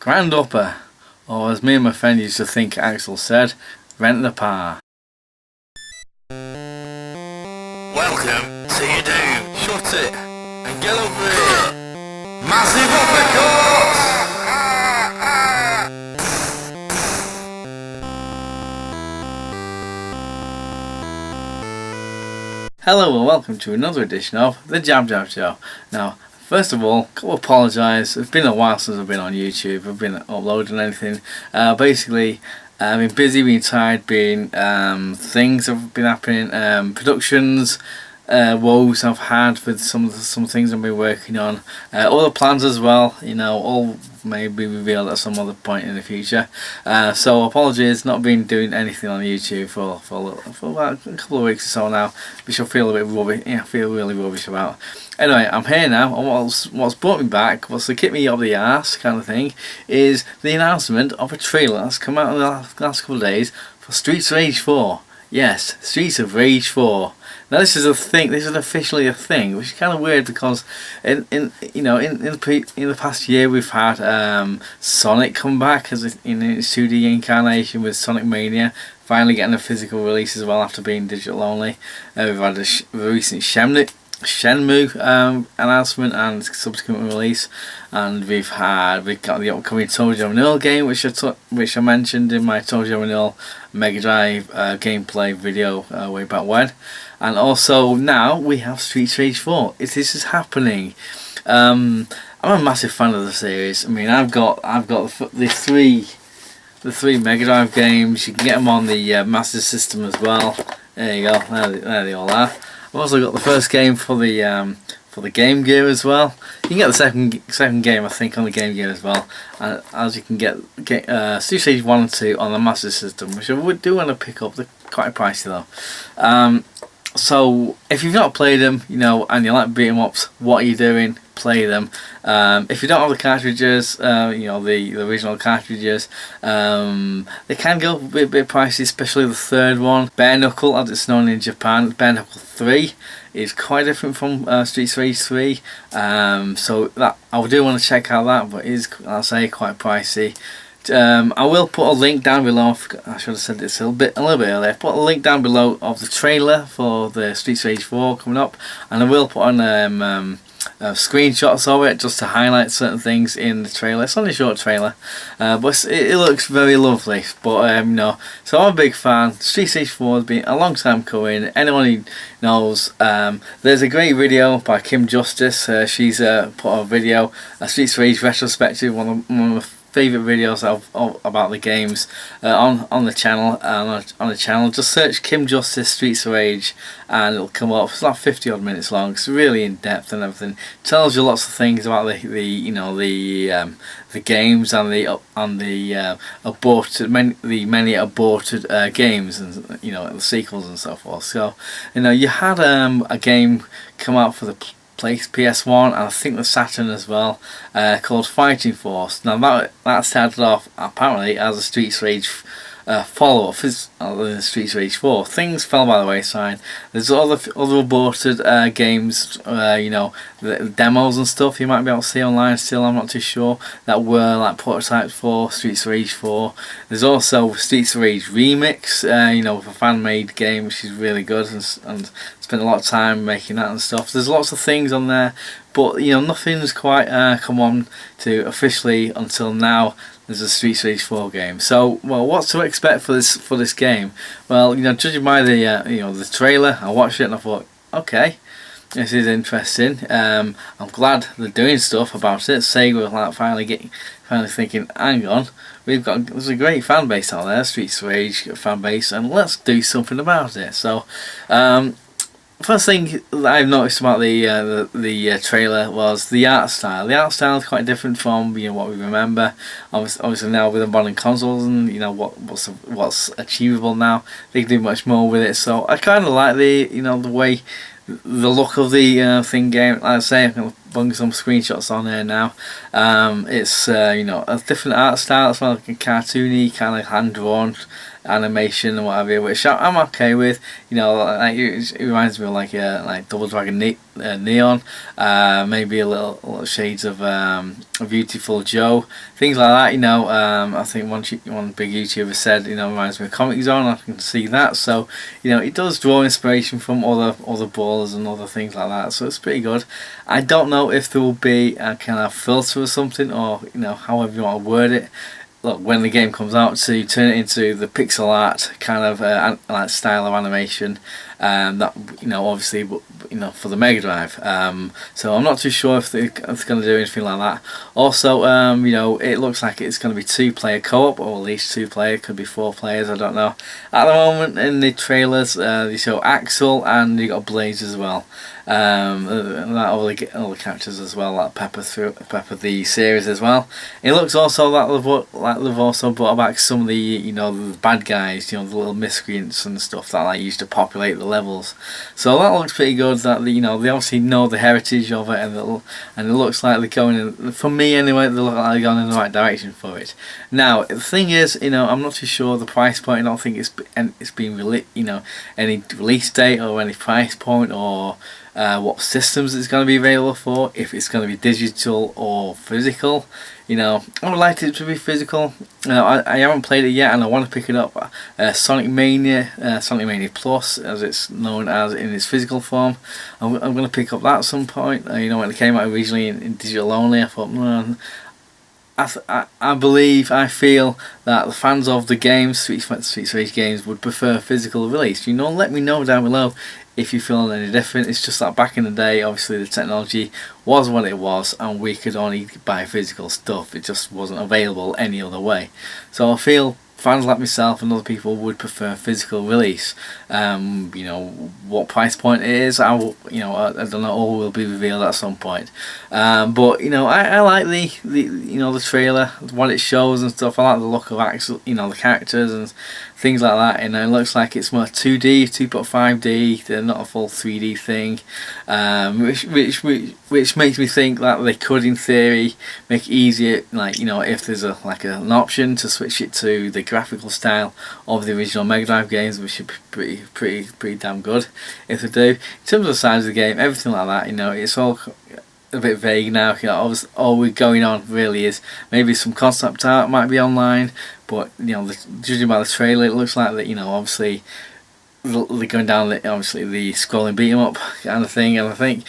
Grand Upper, or as me and my friend used to think Axel said, rent the par. Welcome to your doom. Shut it and get over here. Massive uppercuts! Hello and welcome to another edition of the JabJab Show. Now, first of all, I'll apologise. It's been a while since I've been on YouTube. I've been uploading anything. Basically, I've been busy, been tired, things have been happening, productions, woes I've had with some things I've been working on, other plans as well. All may be revealed at some other point in the future. So apologies, not been doing anything on YouTube for about a couple of weeks or so now, which I feel a bit rubbish. Yeah, I feel really rubbish about. Anyway, I'm here now, and what's brought me back, what's the kick me up the arse kind of thing, is the announcement of a trailer that's come out in the last couple of days for Streets of Rage 4. Yes, Streets of Rage 4. Now this is a thing. This is officially a thing, which is kind of weird because in the past year we've had Sonic come back in its 2D incarnation with Sonic Mania, finally getting a physical release as well after being digital only. We've had the recent Shenmue announcement and subsequent release, and we've got the upcoming Tojo and Earl game, which I mentioned in my Tojo and Earl Mega Drive gameplay video way back when, and also now we have Streets of Rage 4. This is happening. I'm a massive fan of the series. I mean, I've got the three Mega Drive games. You can get them on the Master System as well. There you go. There they all are. I've also got the first game for the Game Gear as well. You can get the second game, I think, on the Game Gear as well. As you can get Streets of Rage 1 and 2 on the Master System, which I do want to pick up. They're quite pricey though. So if you've not played them, and you like beat 'em ups, what are you doing? Play them. If you don't have the cartridges, the original cartridges, they can go a bit pricey, especially the third one. Bare Knuckle, as it's known in Japan, Bare Knuckle 3 is quite different from Streets of Rage 3. So that I do want to check out that, but it is, I'll say, quite pricey. I will put a link down below. I should have said this a little bit earlier. Put a link down below of the trailer for the Streets of Rage 4 coming up, and I will put on screenshots of it just to highlight certain things in the trailer. It's only a short trailer, but it looks very lovely. But so I'm a big fan. Streets of Rage 4 has been a long time coming. Anyone who knows, there's a great video by Kim Justice. She's put a video, a Streets of Rage retrospective, one of my favourite videos about the games on the channel. Just search Kim Justice Streets of Rage and it'll come up. It's like 50 odd minutes long. It's really in depth and everything. Tells you lots of things about the games and the many aborted games, and the sequels and so forth. So you had a game come out for the PS1 and I think the Saturn as well, called Fighting Force. Now that started off apparently as a Streets of Rage follow-up other than Streets of Rage 4. Things fell by the wayside. There's other aborted games, the demos and stuff you might be able to see online still, I'm not too sure, that were like prototypes for Streets of Rage 4. There's also Streets of Rage Remix, with a fan-made game which is really good, and spent a lot of time making that and stuff. There's lots of things on there, but nothing's quite come on to officially until now. There's a Streets of Rage 4 game. So, well, what's to expect for this game? Well, judging by the trailer, I watched it and I thought, okay, this is interesting. I'm glad they're doing stuff about it. Sega were like finally thinking, hang on, there's a great fan base out there, Streets of Rage fan base, and let's do something about it. So, first thing that I've noticed about the trailer was the art style. The art style is quite different from what we remember. Obviously now with the modern consoles and what's achievable now, they can do much more with it. So I kind of like the look of the thing game. Like I say, I'm gonna bung some screenshots on here now. It's a different art style. It's like a cartoony kind of hand drawn animation and whatever, which I'm okay with. You know, like it reminds me of like Double Dragon Neon, maybe a little shades of Beautiful Joe, things like that. You know, I think one big YouTuber said, you know, reminds me of Comic Zone. I can see that. So, you know, it does draw inspiration from other ballers and other things like that. So it's pretty good. I don't know if there will be a kind of filter or something, or you know, however you want to word it. Look, when the game comes out, to turn it into the pixel art kind of like style of animation, that, you know, obviously, you know, for the Mega Drive. So I'm not too sure if they're going to do anything like that. Also, you know, it looks like it's going to be 2-player co-op, or at least 2-player. Could be 4 players. I don't know. At the moment, in the trailers, they show Axel and you got Blaze as well. That all the characters as well, like Pepper the series as well. It looks also like they've also brought back some of the, you know, the bad guys, you know, the little miscreants and stuff that like used to populate the levels. So that looks pretty good. That, you know, they obviously know the heritage of it, and it looks like they're going in, for me anyway, they look like they're going in the right direction for it. Now the thing is, you know, I'm not too sure the price point. I don't think it's been you know, any release date or any price point, or what systems it's going to be available for, if it's going to be digital or physical. You know, I would like it to be physical. I haven't played it yet, and I want to pick it up. Sonic Mania Plus, as it's known as in its physical form. I'm going to pick up that at some point. You know, when it came out originally in digital only, I thought, man, I feel that the fans of the games, Street Race games, would prefer physical release. You know, let me know down below if you feel any different. It's just that back in the day, obviously the technology was what it was, and we could only buy physical stuff. It just wasn't available any other way. So I feel fans like myself and other people would prefer physical release. You know, what price point it is, I don't know, all will be revealed at some point. But you know, I like the you know, the trailer, what it shows and stuff. I like the look of actual, you know, the characters and things like that. And it looks like it's more 2D, 2.5D. They're not a full 3D thing, which makes me think that they could, in theory, make it easier. Like, you know, if there's an option to switch it to the graphical style of the original Mega Drive games, which should be pretty damn good if they do. In terms of the size of the game, everything like that, you know, it's all a bit vague now. You know, all we're going on really is maybe some concept art might be online, but you know, judging by the trailer, it looks like that, you know, obviously they're going down obviously the scrolling beat 'em up kind of thing, and I think,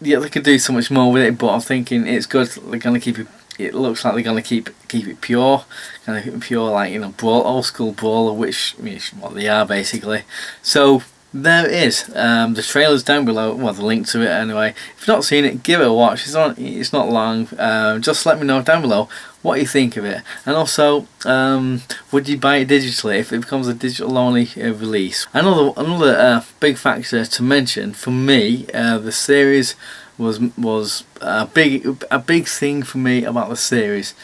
yeah, they could do so much more with it, but I'm thinking it's good. They're going to keep it. It looks like they're going to keep it pure, kind of keep it pure, like, you know, old school brawler, which is what they are basically. So there it is. The trailer's down below. Well, the link to it anyway. If you've not seen it, give it a watch. It's not long. Just let me know down below what you think of it, and also, would you buy it digitally if it becomes a digital only release? Another big factor to mention for me, the series was a big thing for me about the series.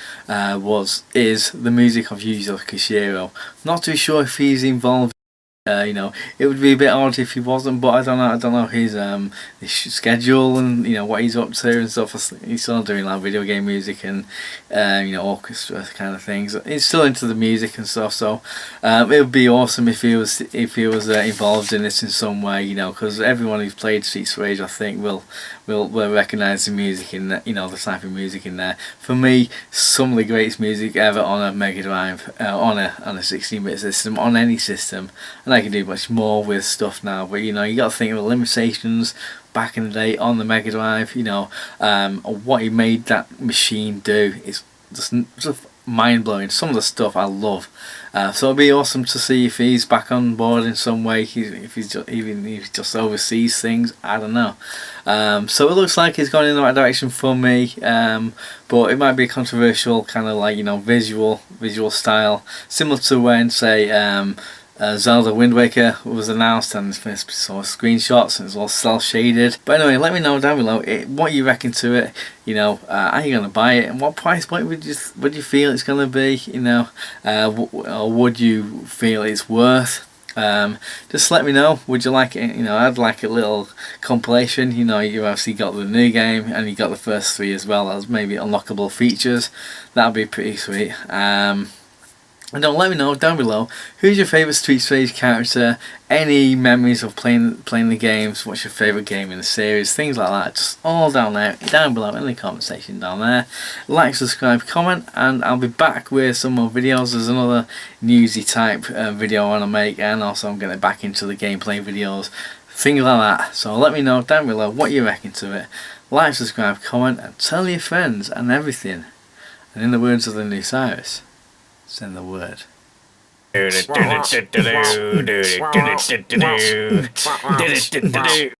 Is the music of Yuzo Koshiro. Not too sure if he's involved. You know, it would be a bit odd if he wasn't, but I don't know his schedule and, you know, what he's up to and stuff. He's still doing like video game music and you know, orchestra kind of things. He's still into the music and stuff, so it would be awesome if he was involved in this in some way, you know, because everyone who's played Streets of Rage, I think, will recognise the music in that, you know, the type of music in there. For me, some of the greatest music ever on a Mega Drive, on a 16-bit system, on any system. And I can do much more with stuff now, but you know, you got to think of the limitations back in the day on the Mega Drive. You know, what he made that machine do is just mind blowing. Some of the stuff I love. So it'll be awesome to see if he's back on board in some way. If he's just oversees things, I don't know. So it looks like he's going in the right direction for me. But it might be a controversial kind of, like, you know, visual style, similar to when, say, Zelda Wind Waker was announced, and first saw screenshots and it's all cel shaded. But anyway, let me know down below what you reckon to it. You know, are you going to buy it, and what price point would you feel it's going to be? You know, or would you feel it's worth? Just let me know. Would you like it? You know, I'd like a little compilation. You know, you obviously got the new game and you got the first 3 as well as maybe unlockable features. That'd be pretty sweet. And don't let me know down below who's your favourite Street Stage character, any memories of playing the games, what's your favourite game in the series, things like that. Just all down below in the comment section down there. Like, subscribe, comment, and I'll be back with some more videos. There's another newsy type video I want to make, and also I'm getting back into the gameplay videos, things like that. So let me know down below what you reckon to it. Like, subscribe, comment, and tell your friends and everything. And in the words of the new Cyrus, send the word.